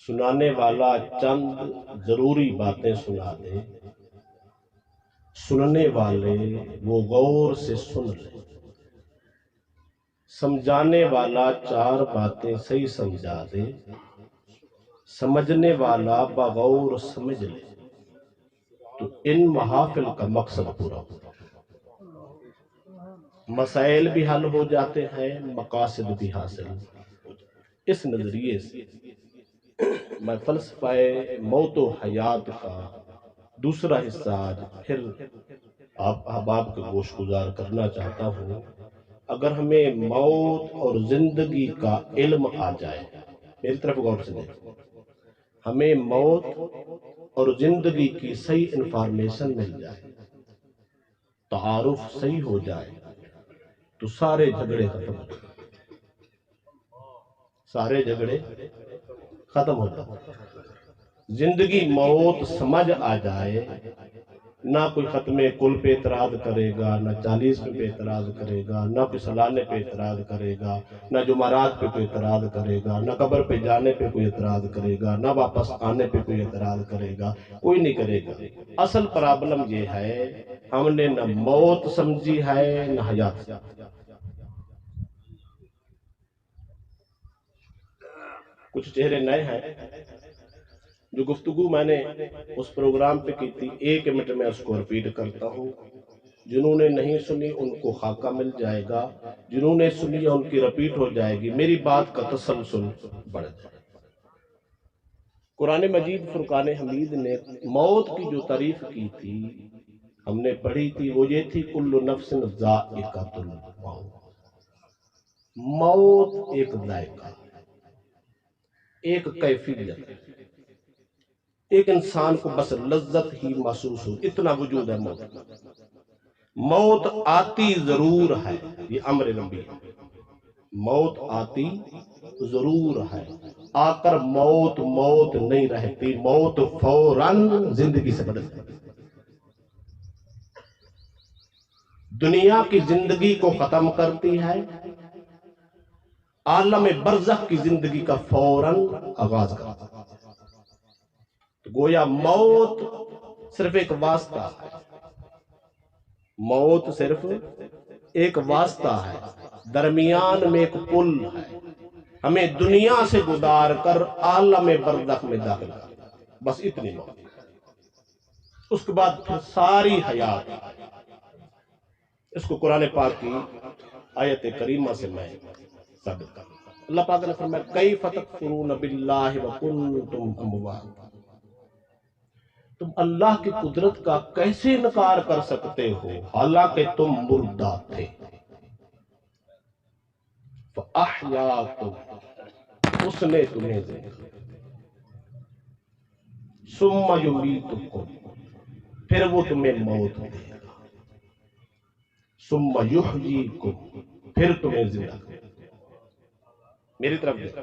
سنانے والا چند ضروری باتیں سنا دے، سننے والے وہ غور سے سن لے، سمجھانے والا چار باتیں صحیح سمجھا دے، سمجھنے والا بغور سمجھ لے، تو ان محافل کا مقصد پورا ہوتا ہے۔ مسائل بھی حل ہو جاتے ہیں، مقاصد بھی حاصل ہو جاتے ہیں۔ اس نظریے سے میں فلسفہ موت و حیات کا دوسرا حصہ آج پھر آپ احباب کے گوش گزار کرنا چاہتا ہوں۔ اگر ہمیں موت اور زندگی کا علم آ جائے، میری طرف غور سے دیکھیں، ہمیں موت اور زندگی کی صحیح انفارمیشن مل جائے، تعارف صحیح ہو جائے، تو سارے جھگڑے ختم ہو جائیں، سارے جھگڑے ختم ہو جائیں۔ زندگی موت سمجھ آ جائے، نہ کوئی ختم کل پہ اعتراض کرے گا، نہ 40 پہ اعتراض کرے گا، نہ کوئی سلانے پہ اعتراض کرے گا، نہ جمعرات پہ کوئی اعتراض کرے گا، نہ قبر پہ جانے پہ کوئی اعتراض کرے گا، نہ واپس آنے پہ کوئی اعتراض کرے گا، کوئی نہیں کرے گا۔ اصل پرابلم یہ ہے، ہم نے نہ موت سمجھی ہے نہ حیات۔ کچھ چہرے نئے ہیں، جو گفتگو میں نے اس پروگرام پہ کی تھی، 1 منٹ میں اس کو ریپیٹ کرتا ہوں۔ جنہوں نے نہیں سنی ان کو خاکہ مل جائے گا، جنہوں نے سنی ان کی ریپیٹ ہو جائے گی، میری بات کا تسلسل بڑھ جائے گا۔ قرآن مجید فرقان حمید نے موت کی جو تعریف کی تھی، ہم نے پڑھی تھی، وہ یہ تھی کل نفس ذائقۃ الموت۔ موت ایک ذائقہ، ایک کیفیت، ایک انسان کو بس لذت ہی محسوس ہو، اتنا وجود ہے موت۔ موت آتی ضرور ہے، یہ امر نبی ہے۔ موت آتی ضرور ہے، آ کر موت موت نہیں رہتی، موت فوراً زندگی سے بدلتی ہے۔ دنیا کی زندگی کو ختم کرتی ہے، عالم برزخ کی زندگی کا فوراً آغاز کرتی ہے۔ گویا موت صرف ایک واسطہ ہے، موت صرف ایک واسطہ ہے، درمیان میں ایک پل ہے، ہمیں دنیا سے گزار کر عالم برزخ میں داخل کرتا ہے، بس اتنی موت۔ اس کے بعد پھر ساری حیات۔ اس کو قرآن پاک کی آیت کریمہ سے میں ثابت کرتا ہوں۔ اللہ پاک نے فرمایا کیف تکفرون باللہ وکنتم اموات، تم اللہ کی قدرت کا کیسے انکار کر سکتے ہو حالانکہ تم مردہ تھے۔ فَأَحْيَاكُمْ، اس نے تمہیں زندہ، ثُمَّ يُمِيتُكُمْ، پھر وہ تمہیں موت دے گا، ثُمَّ يُحْيِيكُمْ، پھر تمہیں زندہ دے گا۔ میری طرف دیکھ،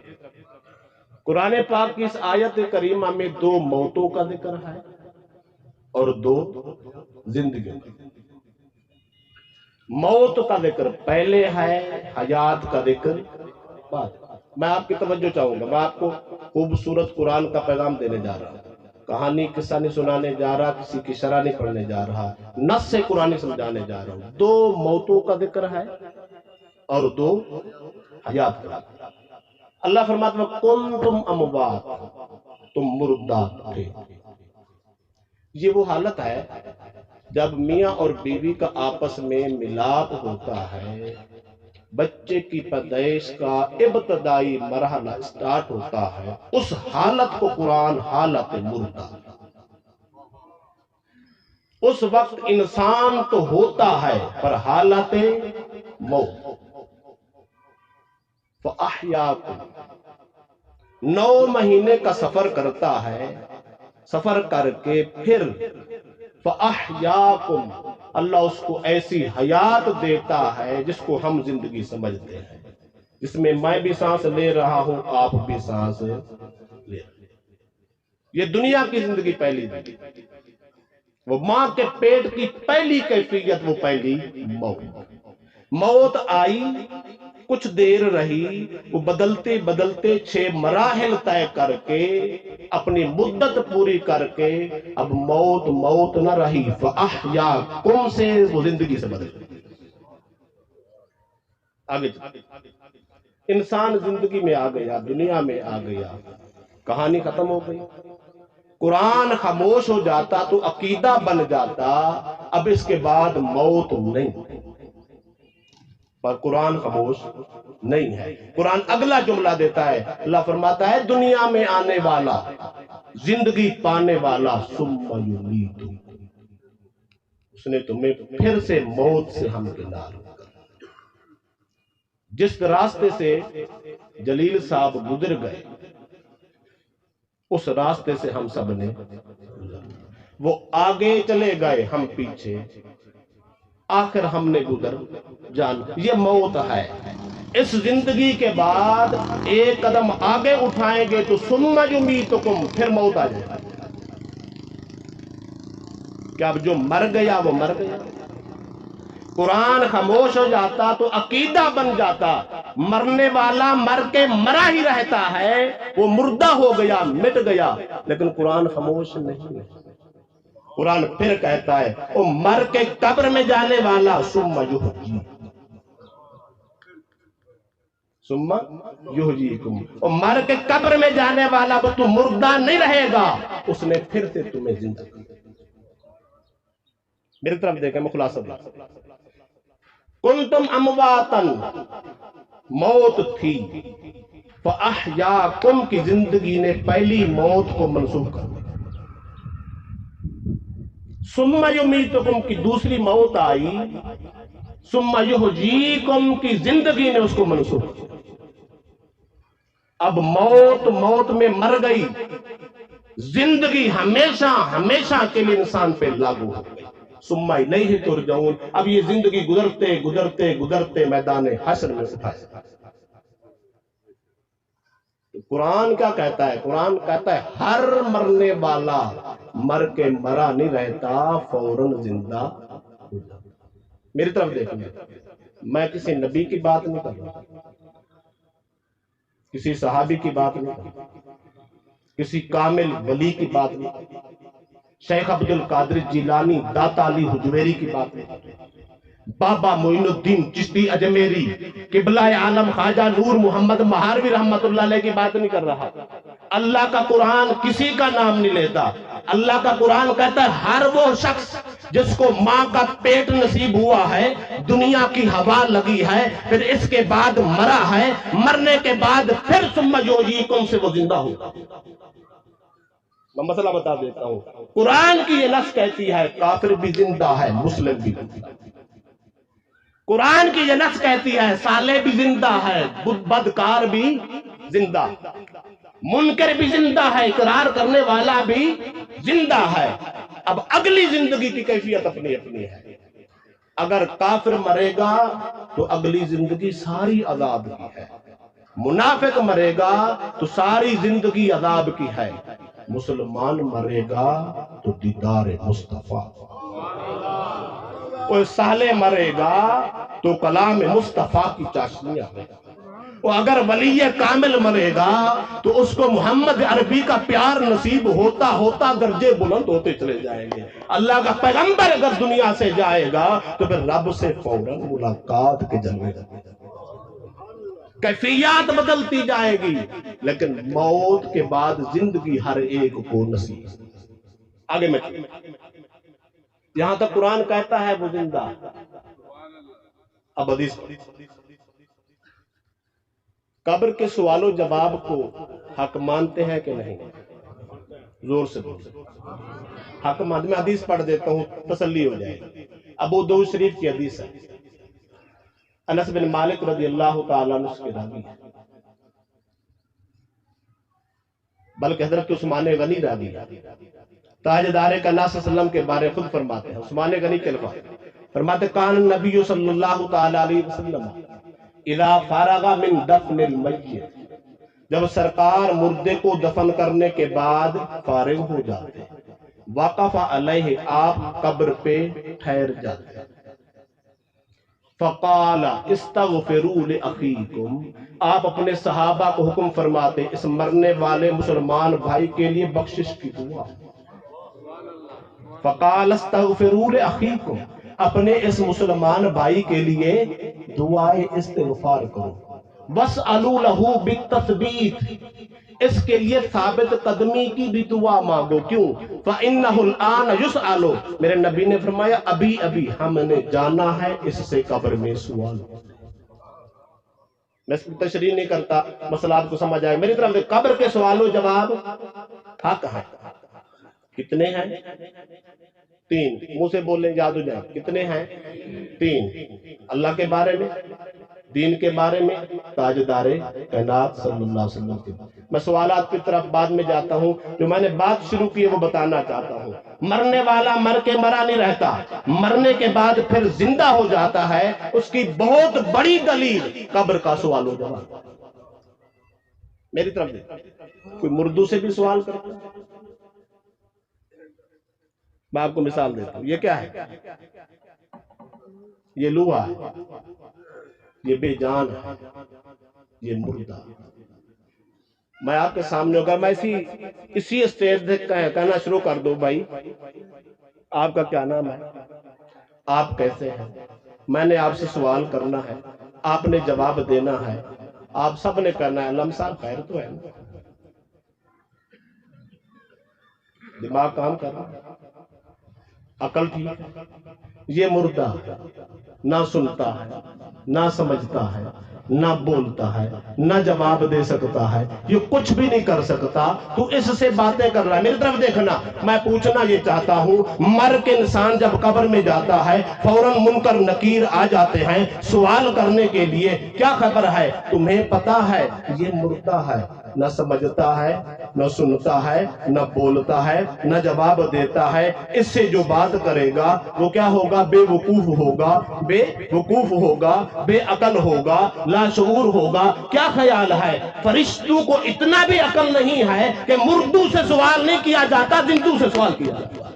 قرآن پاک کی اس آیت کریمہ میں 2 موتوں کا ذکر ہے اور 2 زندگیوں کا۔ موت کا ذکر پہلے ہے، حیات کا ذکر بعد۔ میں آپ کی توجہ چاہوں گا، میں آپ کو خوبصورت قرآن کا پیغام دینے جا رہا ہوں، کہانی قصہ نہیں سنانے جا رہا، کسی کی شرح نہیں پڑھنے جا رہا، نص سے قرآن سمجھانے جا رہا ہوں۔ 2 موتوں کا ذکر ہے اور 2 حیات کا ذکر۔ اللہ فرماتا ہے کنتم اموات، تم مردہ تھے۔ یہ وہ حالت ہے جب میاں اور بیوی کا آپس میں ملاپ ہوتا ہے، بچے کی پیدائش کا ابتدائی مرحلہ سٹارٹ ہوتا ہے، اس حالت کو قرآن حالت مردہ۔ اس وقت انسان تو ہوتا ہے پر حالت موت۔ فَأَحْيَاكُمْ، 9 مہینے کا سفر کرتا ہے، سفر کر کے پھر فَأَحْيَاكُمْ، اللہ اس کو ایسی حیات دیتا ہے جس کو ہم زندگی سمجھتے ہیں، جس میں میں بھی سانس لے رہا ہوں، آپ بھی سانس لے رہے ہیں۔ یہ دنیا کی زندگی پہلی دی، وہ ماں کے پیٹ کی پہلی کیفیت، وہ پہلی موت۔ موت آئی، کچھ دیر رہی، وہ بدلتے بدلتے 6 مراحل طے کر کے اپنی مدت پوری کر کے اب موت موت نہ رہی، فَأَحْيَاكُمْ سے وہ زندگی سے بدل گئی۔ آگے انسان زندگی میں آ گیا، دنیا میں آ گیا، کہانی ختم ہو گئی۔ قرآن خاموش ہو جاتا تو عقیدہ بن جاتا اب اس کے بعد موت نہیں، پر قرآن خاموش نہیں ہے۔ قرآن اگلا جملہ دیتا ہے، اللہ فرماتا ہے دنیا میں آنے والا، زندگی پانے والا، ثم یمیتکم، اس نے تمہیں پھر سے موت سے ہمکنار کر۔ جس راستے سے جلیل صاحب گزر گئے اس راستے سے ہم سب نے، وہ آگے چلے گئے ہم پیچھے، آخر ہم نے گزر جان، یہ موت ہے۔ اس زندگی کے بعد ایک قدم آگے اٹھائیں گے تو ثم یمیتکم، پھر موت آ جائے گی۔ کہ اب جو مر گیا وہ مر گیا۔ قرآن خاموش ہو جاتا تو عقیدہ بن جاتا مرنے والا مر کے مرا ہی رہتا ہے، وہ مردہ ہو گیا، مٹ گیا، لیکن قرآن خاموش نہیں ہے۔ قرآن پھر کہتا ہے وہ مر کے قبر میں جانے والا، ثم یحییکم، وہ مر کے قبر میں جانے والا، وہ تو مردہ نہیں رہے گا، اس نے پھر سے تمہیں زندہ کیا۔ میری طرف دیکھیں، میں خلاصہ دوں، کنتم امواتن، موت تھی، فاحیاکم کی زندگی نے پہلی موت کو منسوخ کر دیا۔ ثم یمیتکم کی دوسری موت آئی، ثم یحییکم کی زندگی نے اس کو منسوخ کیا۔ اب موت موت میں مر گئی، زندگی ہمیشہ ہمیشہ کے لیے انسان پہ لاگو ہو گئی۔ ثم الیہ ترجعون، اب یہ زندگی گزرتے گزرتے گزرتے میدان حشر میں اٹھائے۔ قرآن کیا کہتا ہے؟ قرآن کہتا ہے ہر مرنے والا مر کے مرا نہیں رہتا، فوراً زندہ ہو جاتا۔ میری طرف دیکھیں، میں کسی نبی کی بات نہیں کر رہا، کسی صحابی کی بات نہیں کر رہا، کسی کامل ولی کی بات نہیں کر رہا، شیخ عبد القادر جیلانی، داتا علی حجویری کی بات نہیں کر رہا، بابا معین الدین چشتی اجمیری، قبلہ عالم خواجہ نور محمد مہاروی رحمت اللہ علیہ کی بات نہیں کر رہا۔ اللہ کا قرآن کسی کا نام نہیں لیتا۔ اللہ کا قرآن کہتا ہے ہر وہ شخص جس کو ماں کا پیٹ نصیب ہوا ہے، دنیا کی ہوا لگی ہے، پھر اس کے بعد مرا ہے، مرنے کے بعد پھر ثم یحییکم سے وہ زندہ ہوگا۔ میں مسئلہ بتا دیتا ہوں، قرآن کی یہ نص کہتی ہے کافر بھی زندہ ہے، مسلم بھی زندہ ہے۔ قرآن کی یہ نص کہتی ہے صالح بھی زندہ ہے، بدکار بھی زندہ، منکر بھی زندہ ہے، اقرار کرنے والا بھی زندہ ہے۔ اب اگلی زندگی کی کیفیت اپنی اپنی ہے۔ اگر کافر مرے گا تو اگلی زندگی ساری عذاب کی ہے، منافق مرے گا تو ساری زندگی عذاب کی ہے، مسلمان مرے گا تو دیدار مصطفیٰ، وہ صالح مرے گا تو کلام مصطفیٰ کی چاشنیاں ہیں، وہ اگر ولی کامل مرے گا تو اس کو محمد عربی کا پیار نصیب ہوتا ہوتا درجے بلند ہوتے چلے جائیں گے۔ اللہ کا پیغمبر اگر دنیا سے جائے گا تو پھر رب سے فوراً ملاقات کے جلوے کیفیات بدلتی جائے گی، لیکن موت کے بعد زندگی ہر ایک کو نصیب۔ آگے میں یہاں تک قرآن کہتا ہے وہ زندہ۔ اب حدیث قبر کے سوال و جواب کو حق مانتے ہیں کہ نہیں؟ زور سے بولو حق مانتے۔ میں حدیث پڑھ دیتا ہوں تسلی ہو جائے گی۔ ابو داؤد شریف کی حدیث ہے، انس بن مالک رضی اللہ تعالیٰ عنہ کے راوی ہے، بلکہ حضرت عثمان غنی راوی ہے۔ تاجدار کائنات صلی اللہ علیہ وسلم کے بارے خود فرماتے ہیں، عثمان غنی کے الفاظ فرماتے کان النبی صلی اللہ تعالیٰ علیہ وسلم اذا فارغ من دفن المیت، جب سرکار مردے کو دفن کرنے کے بعد فارغ ہو جاتے، وقف علیہ، آپ قبر پہ ٹھہر جاتے، فقال استغفروا لأخیکم، آپ اپنے صحابہ کو حکم فرماتے اس مرنے والے مسلمان بھائی کے لیے بخشش کی دعا. فقال استغفروا لأخیکم، اپنے اس مسلمان بھائی کے لیے دعائے استغفار کرو. واسألوا له بالتثبیت، اس کے لیے ثابت قدمی کی بھی دعا مانگو. کیوں؟ فَإِنَّهُ الْآنَ يُسْأَلُ، میرے نبی نے فرمایا ابھی ابھی ہم نے جانا ہے اس سے قبر میں سوال. میں اس کی تشریح نہیں کرتا، مسئلہ آپ کو سمجھ آئے. میری طرف قبر کے سوال و جواب حق ہے. کتنے ہیں؟ 3. منہ سے بولیں یاد ہو جائے. کتنے ہیں؟ 3. اللہ کے بارے میں، دین کے بارے میں، تاجدار کائنات صلی اللہ علیہ وسلم کے بارے میں. میں سوالات کی طرف بعد میں جاتا ہوں. جو میں نے بات شروع کی ہے وہ بتانا چاہتا ہوں. مرنے والا مر کے مرا نہیں رہتا، مرنے کے بعد پھر زندہ ہو جاتا ہے. اس کی بہت بڑی دلیل قبر کا سوال و جواب. میری طرف دیکھ، کوئی مردوں سے بھی سوال کرتا ہے. میں آپ کو مثال دیتا ہوں. یہ کیا ہے؟ یہ لوہا ہے، یہ بے جان ہے، یہ مردہ. میں آپ کے سامنے ہوگا، میں اسی اسٹیج سے کہنا شروع کر دوں بھائی آپ کا کیا نام ہے، آپ کیسے ہیں. میں نے آپ سے سوال کرنا ہے، آپ نے جواب دینا ہے. آپ سب نے کرنا ہے. علم صاحب خیر تو ہے نا؟ دماغ کام کر رہا ہے، عقل ٹھیک ہے. یہ مردہ نہ سنتا ہے، نہ سمجھتا ہے، نہ بولتا ہے، نہ جواب دے سکتا ہے، یہ کچھ بھی نہیں کر سکتا. تو اس سے باتیں کر رہا ہے. میری طرف دیکھنا. میں پوچھنا یہ چاہتا ہوں، مر کے انسان جب قبر میں جاتا ہے فوراً منکر نکیر آ جاتے ہیں سوال کرنے کے لیے، کیا خبر ہے؟ تمہیں پتا ہے یہ مردہ ہے، نہ سمجھتا ہے، نہ سنتا ہے، نہ بولتا ہے، نہ جواب دیتا ہے. اس سے جو بات کرے گا وہ کیا ہوگا؟ بے وقوف ہوگا، بے وقوف ہوگا، بے عقل ہوگا، لاشعور ہوگا. کیا خیال ہے؟ فرشتوں کو اتنا بھی عقل نہیں ہے کہ مردوں سے سوال نہیں کیا جاتا، زندوں سے سوال کیا جاتا.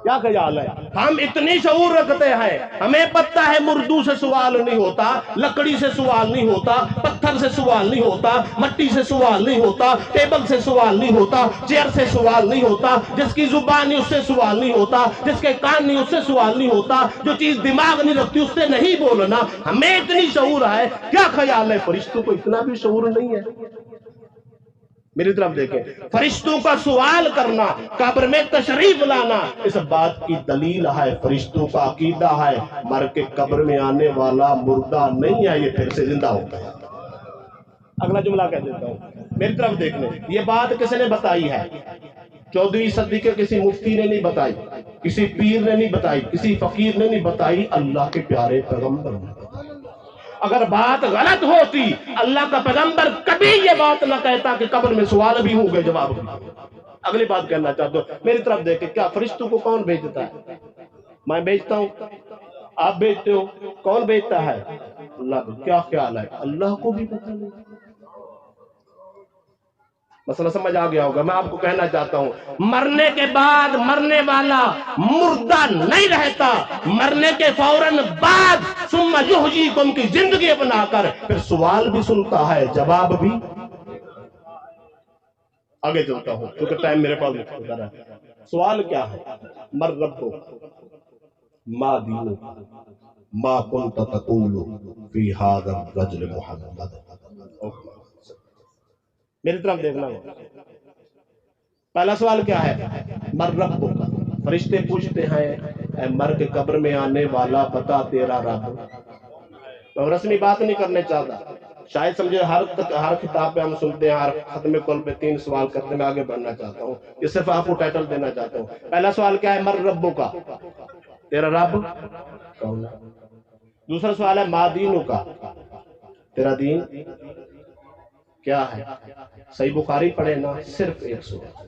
کیا خیال ہے؟ ہم اتنی شعور رکھتے ہیں، ہمیں پتہ ہے مردوں سے سوال نہیں ہوتا، لکڑی سے سوال نہیں ہوتا، پتھر سے سوال نہیں ہوتا، مٹی سے سوال نہیں ہوتا، ٹیبل سے سوال نہیں ہوتا، چیئر سے سوال نہیں ہوتا. جس کی زبان نہیں اس سے سوال نہیں ہوتا، جس کے کان نہیں اس سے سوال نہیں ہوتا، جو چیز دماغ نہیں رکھتی اس سے نہیں بولنا. ہمیں اتنی شعور ہے. کیا خیال ہے فرشتوں کو اتنا بھی شعور نہیں ہے؟ میری طرف دیکھیں، فرشتوں کا سوال کرنا، قبر میں تشریف لانا، اس بات کی دلیل ہے. فرشتوں کا عقیدہ ہے مر کے قبر میں آنے والا مردہ نہیں ہے، یہ پھر سے زندہ ہوتا ہے. اگلا جملہ کہہ دیتا ہوں. میری طرف دیکھنے. یہ بات کس نے بتائی ہے؟ 14ویں صدی کے کسی مفتی نے نہیں بتائی، کسی پیر نے نہیں بتائی، کسی فقیر نے نہیں بتائی، اللہ کے پیارے پیغمبر نے. اگر بات غلط ہوتی اللہ کا پیغمبر کبھی یہ بات نہ کہتا کہ قبر میں سوال بھی ہوں گے جواب بھی. اگلی بات کہنا چاہتا ہوں. میری طرف دیکھیں، کیا فرشتوں کو کون بھیجتا ہے؟ میں بھیجتا ہوں، آپ بھیجتے ہو. کون بھیجتا ہے؟ اللہ. کیا خیال ہے؟ اللہ کو بھی پتہ نہیں. مسئلہ سمجھ آ گیا ہوگا. میں آپ کو کہنا چاہتا ہوں، مرنے کے بعد مرنے والا مردہ نہیں رہتا. مرنے کے فوراً بعد ثم یحییکم کی زندگی بنا کر پھر سوال بھی سنتا ہے، جواب بھی. آگے چلتا ہوں کیونکہ ٹائم میرے پاس مختصر ہے. سوال کیا ہے؟ مر ربک، ما دینک، ما کنت تقول فی ھذا الرجل محمد. میری طرف دیکھنا ہو. پہلا سوال کیا ہے؟ مر ربک. فرشتے پوچھتے ہیں اے مر کے قبر میں آنے والا بتا تیرا رب. میں رسمی بات نہیں کرنے چاہتا، شاید سمجھے ہر خطاب پہ ہم سنتے ہیں، ہر ختم کل پہ 3 سوال کرتے. میں آگے بڑھنا چاہتا ہوں، یہ صرف آپ کو ٹائٹل دینا چاہتا ہوں. پہلا سوال کیا ہے؟ مر ربک کا، تیرا رب کون ہے. دوسرا سوال ہے ما دینک کا، تیرا دین کیا ہے. صحیح بخاری پڑھے نا، صرف 1 سوال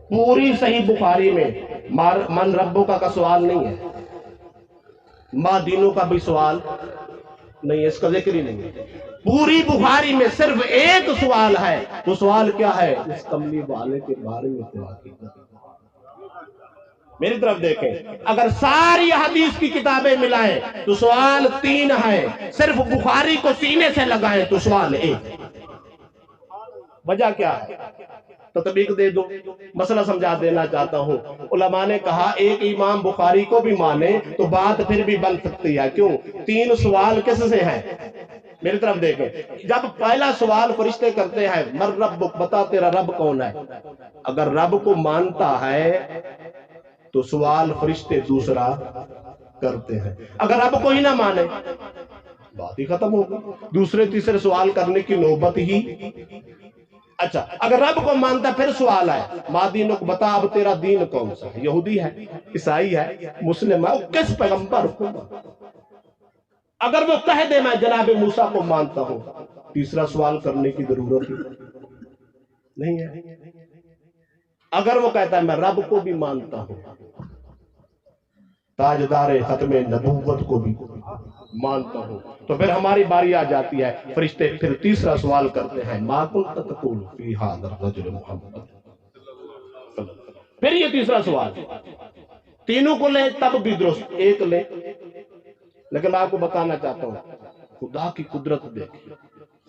پوری صحیح بخاری میں. من ربو کا سوال نہیں ہے، ما دینوں کا بھی سوال نہیں ہے، اس کا ذکر ہی نہیں ہے. پوری بخاری میں صرف 1 سوال ہے. وہ سوال کیا ہے؟ اس کملی والے کے بارے میں تیرا عقیدہ. میری طرف دیکھیں، اگر ساری حدیث کی کتابیں ملائیں تو سوال 3 ہے، صرف بخاری کو سینے سے لگائیں تو سوال 1۔ وجہ کیا ہے؟ تطبیق دے دو، مسئلہ سمجھا دینا چاہتا ہوں۔ علماء نے کہا ایک امام بخاری کو بھی مانے تو بات پھر بھی بن سکتی ہے، کیوں؟ 3 سوال کس سے ہیں؟ میری طرف دیکھیں، جب پہلا سوال فرشتے کرتے ہیں من ربک، بتا تیرا رب کون ہے، اگر رب کو مانتا ہے تو سوال فرشتے دوسرا کرتے ہیں، اگر رب کو ہی نہ مانے بات ہی ختم ہوگی، دوسرے تیسرے سوال کرنے کی نوبت ہی۔ اچھا، اگر رب کو مانتا پھر سوال ہے ما دینک، بتا اب تیرا دین کون سا ہے، یہودی ہے، عیسائی ہے، مسلم ہے، کس پیغمبر کو؟ اگر وہ کہہ دے میں جناب موسیٰ کو مانتا ہوں، تیسرا سوال کرنے کی ضرورت نہیں ہے۔ اگر وہ کہتا ہے میں رب کو بھی مانتا ہوں، تاجدار ختم نبوت کو بھی مانتا ہوں، تو پھر ہماری باری آ جاتی ہے، فرشتے پھر تیسرا سوال کرتے ہیں ما کنت تقول فی ھذا الرجل محمد، پھر یہ تیسرا سوال، تینوں کو لیں تب بھی درست، ایک لیں، لیکن میں آپ کو بتانا چاہتا ہوں خدا کی قدرت دیکھیں،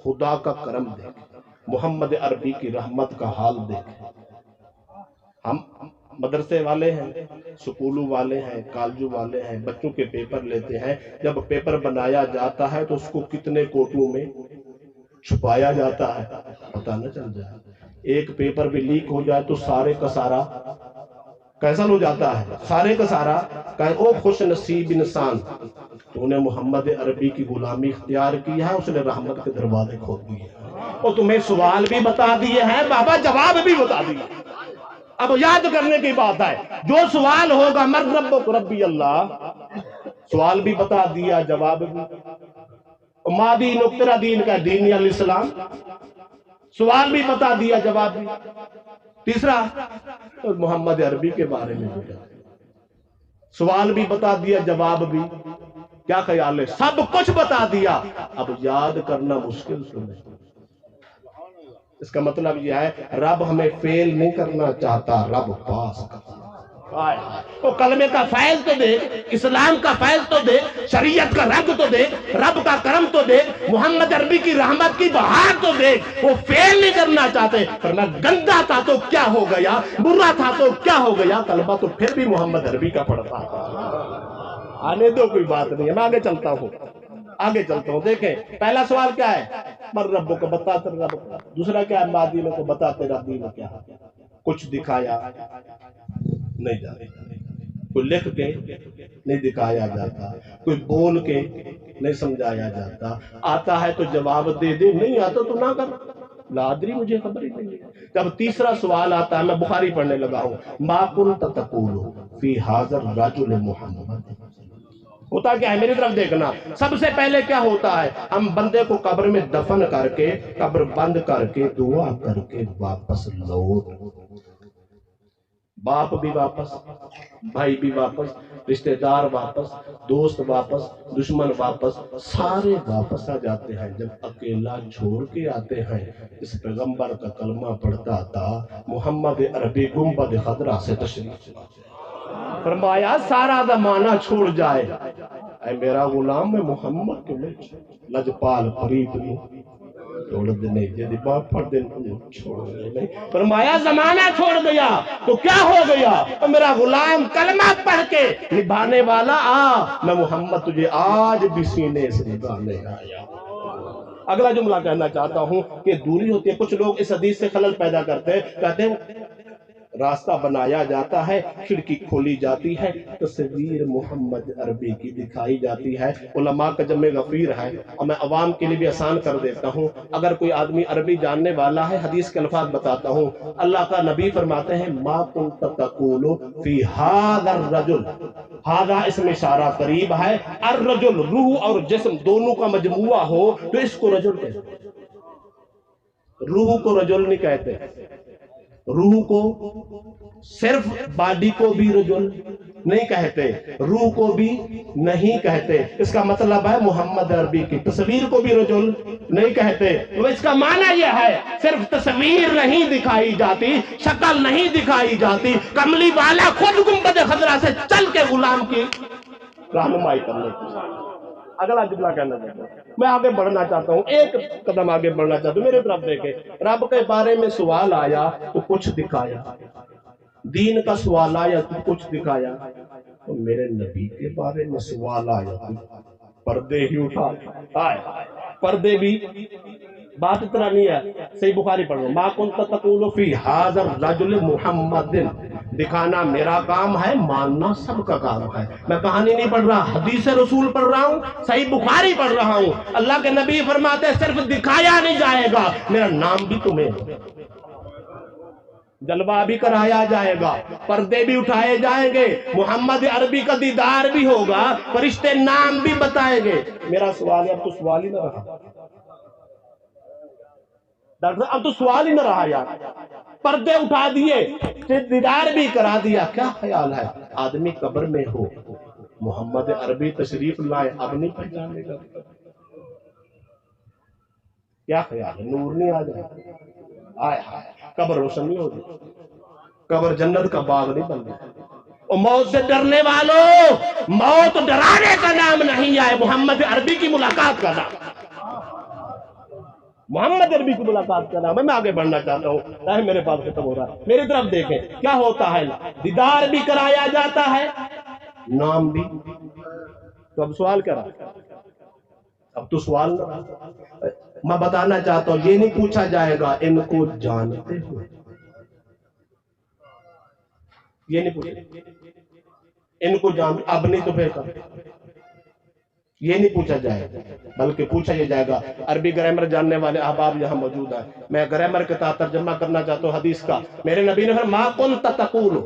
خدا کا کرم دیکھیں، محمد عربی کی رحمت کا حال دیکھیں۔ ہم مدرسے والے ہیں، سکولوں والے ہیں، کالجوں والے ہیں، بچوں کے پیپر لیتے ہیں، جب پیپر بنایا جاتا ہے تو اس کو کتنے کوٹوں میں چھپایا جاتا ہے پتہ نہ چل جائے، ایک پیپر بھی لیک ہو جائے تو سارے کا سارا کیسا ہو جاتا ہے، سارے کا سارا او خوش نصیب انسان تو انہیں محمد عربی کی غلامی اختیار کی ہے، اس نے رحمت کے دروازے کھول دیے اور تمہیں سوال بھی بتا دیے ہیں بابا، جواب بھی بتا دیے۔ اب یاد کرنے کی بات ہے، جو سوال ہوگا من ربک ربی اللہ، سوال بھی بتا دیا جواب بھی، ما دینک تیرا دین کا دین علیہ السلام، سوال بھی بتا دیا جواب بھی۔ تیسرا محمد عربی کے بارے میں بھی سوال بھی بتا دیا جواب بھی، کیا خیال ہے؟ سب کچھ بتا دیا، اب یاد کرنا مشکل تو نہیں۔ اس کا مطلب یہ ہے رب ہمیں فیل نہیں کرنا چاہتا، رب پاس کرنا۔ تو کلمے کا فیض تو دے، اسلام کا فیض تو دے، شریعت کا رنگ تو دے، رب کا کرم تو دے، محمد عربی کی رحمت کی بہار تو دے، وہ فیل نہیں کرنا چاہتے۔ فرمایا گندا تھا تو کیا ہو گیا، برا تھا تو کیا ہو گیا، کلمہ تو پھر بھی محمد عربی کا پڑھتا ہے۔ آنے دو، کوئی بات نہیں ہے، میں آگے چلتا ہوں، دیکھیں پہلا سوال کیا ہے من ربک، بتا تیرا رب کیا، دوسرا کیا ہے ما دینک، بتا تیرا دین کیا، کچھ دکھایا نہیں جاتا، کوئی لکھ کے نہیں دکھایا جاتا، کوئی بول کے نہیں سمجھایا جاتا، آتا ہے تو جواب دے دے، نہیں آتا تو نہ کر، لادری مجھے خبر ہی نہیں ہے۔ جب تیسرا سوال آتا ہے، میں بخاری پڑھنے لگا ہوں، ما کنت تقول فی ھذا الرجل محمد، ہوتا کیا ہے میری طرف دیکھنا، سب سے پہلے کیا ہوتا ہے، ہم بندے کو قبر میں دفن کر کے، قبر بند کر کے، دعا کر کے واپس لوٹ، باپ بھی واپس، بھائی بھی واپس، رشتہ دار واپس، دوست واپس، دشمن واپس، سارے واپس آ جاتے ہیں۔ جب اکیلا چھوڑ کے آتے ہیں، اس پیغمبر کا کلمہ پڑھتا تھا محمد عربی گنبد خضرا سے تشریف، فرمایا سارا زمانہ چھوڑ جائے، اے میرا غلام میں محمد کے لجپال فریب نہیں چھوڑ دینے، جیدی باپ پر دن چھوڑ دینے، فرمایا زمانہ چھوڑ گیا تو کیا ہو گیا، اے میرا غلام کلمہ پڑھ کے نبھانے والا آ، میں محمد تجھے آج بھی سینے سے نبھانے آیا۔ اگلا جملہ کہنا چاہتا ہوں کہ دوری ہوتی ہے، کچھ لوگ اس حدیث سے خلل پیدا کرتے ہیں، کہتے ہیں راستہ بنایا جاتا ہے، کھڑکی کھولی جاتی ہے، تصویر محمد عربی کی دکھائی جاتی ہے۔ علماء کا جمع غفیر ہے، اور میں عوام کے لیے بھی آسان کر دیتا ہوں، اگر کوئی آدمی عربی جاننے والا ہے، حدیث کے الفاظ بتاتا ہوں، اللہ کا نبی فرماتے ہیں ما کنت تقول فی ھذا الرجل، ھذا اس میں اشارہ قریب ہے، الرجل روح اور جسم دونوں کا مجموعہ ہو تو اس کو رجل کہتے ہیں، روح کو رجل نہیں کہتے، روح کو صرف باڈی کو بھی رجل نہیں کہتے، روح کو بھی نہیں کہتے، اس کا مطلب ہے محمد عربی کی تصویر کو بھی رجل نہیں کہتے، تو اس کا معنی یہ ہے صرف تصویر تصویر نہیں دکھائی جاتی، شکل نہیں دکھائی جاتی، کملی والا خود گنبد خضرا سے چل کے غلام کی رہنمائی کرنے کی۔ اگلا جملہ کہنا چاہتا ہوں، میں آگے بڑھنا چاہتا ہوں، ایک قدم آگے بڑھنا چاہتا ہوں، میرے طرف دیکھیں۔ رب کے بارے میں سوال آیا تو کچھ دکھایا، دین کا سوال آیا تو کچھ دکھایا، تو میرے نبی کے بارے میں سوال آیا تو پردے ہی اٹھا آئے۔ پردے بھی بات اتنا نہیں ہے، صحیح بخاری پڑھ رہا ہوں، ما کنت تقول فی ھذا الرجل محمد، دکھانا میرا کام ہے، ماننا سب کا کام ہے۔ میں کہانی نہیں پڑھ رہا، حدیث رسول پڑھ رہا ہوں، صحیح بخاری پڑھ رہا ہوں۔ اللہ کے نبی فرماتے ہیں صرف دکھایا نہیں جائے گا، میرا نام بھی تمہیں جلوہ بھی کرایا جائے گا، پردے بھی اٹھائے جائیں گے، محمد عربی کا دیدار بھی ہوگا، فرشتے نام بھی بتائیں گے۔ میرا سوال ہے، اب تو سوال ہی نہ رہا ڈاکٹر صاحب، اب تو سوال ہی نہ رہا یار، پردے اٹھا دیے، دیدار بھی کرا دیا، کیا خیال ہے آدمی قبر میں ہو، محمد عربی تشریف لائے، اب نہیں پہچانے گا؟ کیا خیال ہے، نور نہیں آ جائے؟ آئے ہائے، قبر روشن نہیں ہو جائے، قبر جنت کا باغ نہیں بن جائے۔ اور موت سے ڈرنے والوں، موت ڈرانے کا نام نہیں ہے، محمد عربی کی ملاقات کا نام، محمد عربی کی ملاقات کا نام ہے۔ میں آگے بڑھنا چاہتا ہوں، ٹائم میرے پاس ختم ہو رہا ہے، میری طرف دیکھیں کیا ہوتا ہے، دیدار بھی کرایا جاتا ہے، نام بھی۔ تو اب سوال کیا رہا؟ اب تو سوال نہ رہا۔ میں بتانا چاہتا ہوں، یہ نہیں پوچھا جائے گا ان کو جانتے ہو، یہ نہیں پوچھا ان کو جان، اب نہیں تو پھر یہ نہیں پوچھا جائے گا، بلکہ پوچھا یہ جائے گا۔ عربی گرامر جاننے والے احباب یہاں موجود ہیں، میں گرامر کے ساتھ ترجمہ کرنا چاہتا ہوں حدیث کا۔ میرے نبی نے فرمایا ما کنت تقول،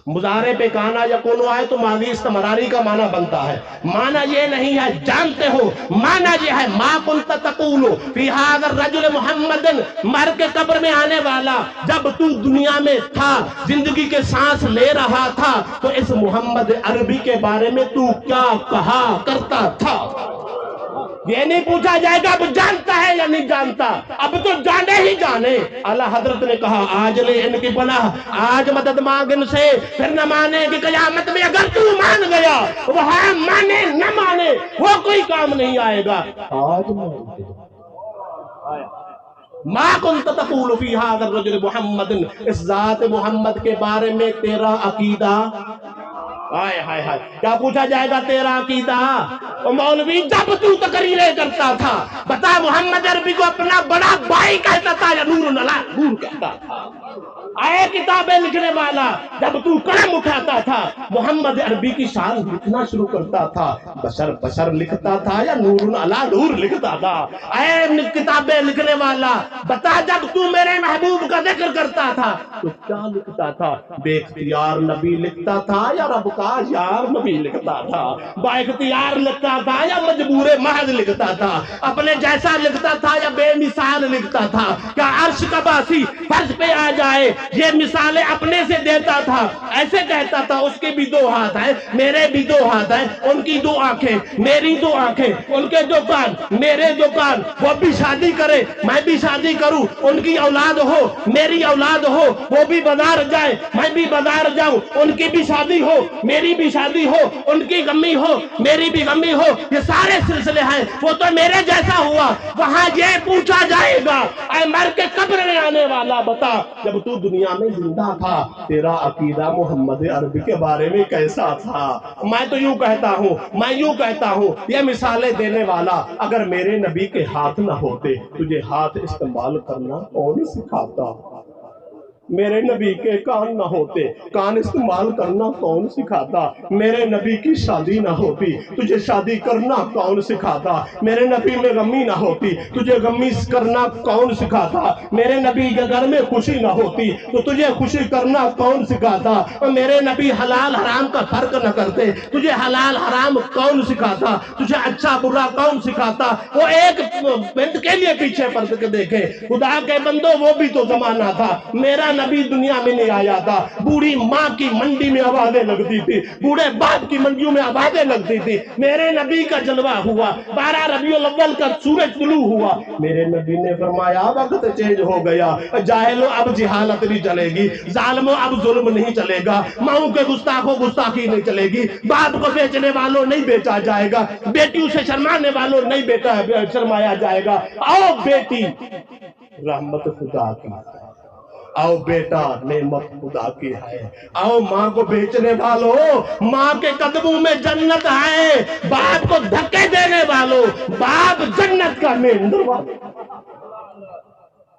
مضارع پہ کانا یا کونو آئے تو ماضی استمراری کا معنی بنتا ہے، معنی یہ نہیں ہے جانتے ہو، معنی یہ ہے ما کنت تقول فی ھذا الرجل محمد، مر کے قبر میں آنے والا، جب تو دنیا میں تھا، زندگی کے سانس لے رہا تھا، تو اس محمد عربی کے بارے میں تو کیا کہا کرتا تھا؟ یہ نہیں پوچھا جائے گا اب جانتا ہے یا نہیں جانتا، اب تو جانے ہی جانے۔ اعلیٰ حضرت نے کہا آج لے ان کی پناہ، آج مدد مانگ ان سے، پھر نہ مانے کہ قیامت میں اگر تو مان گیا، وہاں مانے نہ مانے وہ کوئی کام نہیں آئے گا، آج مانتے ما کنت تقول فی ھذا الرجل محمد، اس ذات محمد کے بارے میں تیرا عقیدہ، ہائے ہائے ہائے، کیا پوچھا جائے گا تیرا عقیدہ؟ او مولوی جب تو تقریریں کرتا تھا، بتا محمد عربی کو اپنا بڑا بھائی کہتا تھا یا نور نلا نور کہتا تھا؟ آئے کتابیں لکھنے والا، جب تو قلم اٹھاتا تھا محمد عربی کی شان لکھنا شروع کرتا تھا، بشر بشر لکھتا تھا یا نور علی نور لکھتا تھا؟ اے کتابیں لکھنے والا بتا، جب تو میرے محبوب کا ذکر کرتا تھا تو کیا لکھتا تھا؟ بے اختیار نبی لکھتا تھا یا رب کا یار نبی لکھتا تھا؟ با اختیار لکھتا تھا یا مجبور محض لکھتا تھا؟ اپنے جیسا لکھتا تھا یا بے مثال لکھتا تھا؟ کیا عرش کا باسی فرش پہ آ جائے یہ مثالیں اپنے سے دیتا تھا؟ ایسے کہتا تھا اس کے بھی دو ہاتھ ہیں، میرے بھی دو ہاتھ ہیں، ان کی دو آنکھیں، میری دو آنکھیں، ان کے دو کان، میرے دو کان، وہ بھی شادی کرے میں بھی شادی کروں، ان کی اولاد ہو میری اولاد ہو، وہ بھی بازار جائے میں بھی بازار جاؤں، ان کی بھی شادی ہو میری بھی شادی ہو، ان کی غمی ہو میری بھی غمی ہو، یہ سارے سلسلے ہیں، وہ تو میرے جیسا ہوا۔ وہاں یہ پوچھا جائے گا اے مر کے قبر میں آنے والا بتا، جب تو دنیا میں زندہ تھا تیرا عقیدہ محمد عربی کے بارے میں کیسا تھا؟ میں تو یوں کہتا ہوں یہ مثالیں دینے والا، اگر میرے نبی کے ہاتھ نہ ہوتے تجھے ہاتھ استعمال کرنا کون سکھاتا؟ میرے نبی کے کان نہ ہوتے کان استعمال کرنا کون سکھاتا؟ میرے نبی کی شادی نہ ہوتی تجھے شادی کرنا کون سکھاتا؟ میرے نبی میں غمی نہ ہوتی تجھے غمی کرنا کون سکھاتا؟ میرے نبی کے گھر میں خوشی نہ ہوتی تو تجھے خوشی کرنا کون سکھاتا؟ اور میرے نبی حلال حرام کا فرق نہ کرتے تجھے حلال حرام کون سکھاتا؟ تجھے اچھا برا کون سکھاتا؟ وہ ایک منٹ کے لیے پیچھے پلٹ کے دیکھے، خدا کے بندو وہ بھی تو زمانہ تھا، میرا نبی دنیا میں نہیں آیا تھا، بوڑھی ماں کی منڈی میں آوازیں لگتی تھی، بوڑھے باپ کی منڈیوں میں آوازیں لگتی تھی، میرے نبی کا جلوہ ہوا، 12 ربیع الاول کا سورج طلوع ہوا، میرے نبی نے فرمایا وقت چینج ہو گیا، جاہلو اب جہالت نہیں چلے گی، ظالموں اب ظلم نہیں چلے گا، ماؤں کے گستاخوں گستاخی نہیں چلے گی، باپ کو بیچنے والوں نہیں بیچا جائے گا، بیٹیوں سے شرمانے والوں نہیں شرمایا جائے گا۔ آؤ بیٹی رحمت خدا کی ہے، آؤ بیٹا نعمت خدا کی ہے، آؤ ماں کو بیچنے والوں، ماں کے قدموں میں جنت ہے، باپ کو دھکے دینے والوں، باپ جنت کا مین دروازہ۔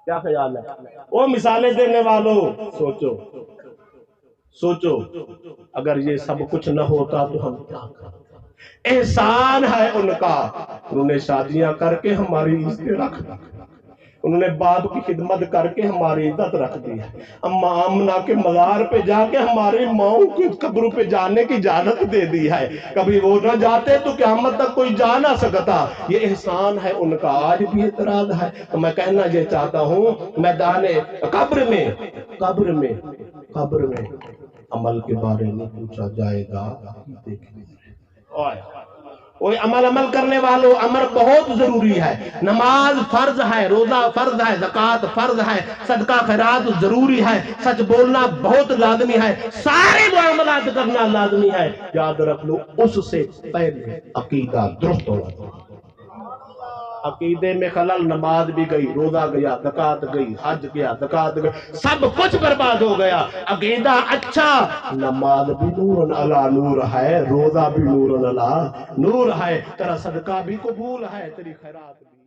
کیا خیال ہے؟ وہ مثالیں دینے والوں، سوچو اگر یہ سب کچھ نہ ہوتا تو ہم کیا کرتے؟ احسان ہے ان کا، انہوں نے شادیاں کر کے ہماری عزت رکھ دی، انہوں نے باپ کی خدمت کر کے ہماری عزت رکھ دی ہے، اماں آمنہ کے مزار پہ جا کے ہماری ماؤں کی قبروں پہ جانے کی اجازت دے دی ہے، کبھی وہ نہ جاتے تو قیامت تک کوئی جا نہ سکتا، یہ احسان ہے ان کا۔ آج بھی اعتراض ہے تو میں کہنا یہ چاہتا ہوں، میدان قبر میں عمل کے بارے میں پوچھا جائے گا، عمل کرنے والوں، عمل بہت ضروری ہے، نماز فرض ہے، روزہ فرض ہے، زکوٰۃ فرض ہے، صدقہ خیرات ضروری ہے، سچ بولنا بہت لازمی ہے، سارے معاملات کرنا لازمی ہے، یاد رکھ لو اس سے پہلے عقیدہ درست ہونا۔ عقیدے میں خلل، نماز بھی گئی، روزہ گیا، زکوٰۃ گئی، حج گیا، زکوٰۃ گئی، سب کچھ برباد ہو گیا۔ عقیدہ اچھا، نماز بھی نور علی نور ہے، روزہ بھی نور علی نور ہے، تیرا صدقہ بھی قبول ہے، تیری خیرات بھی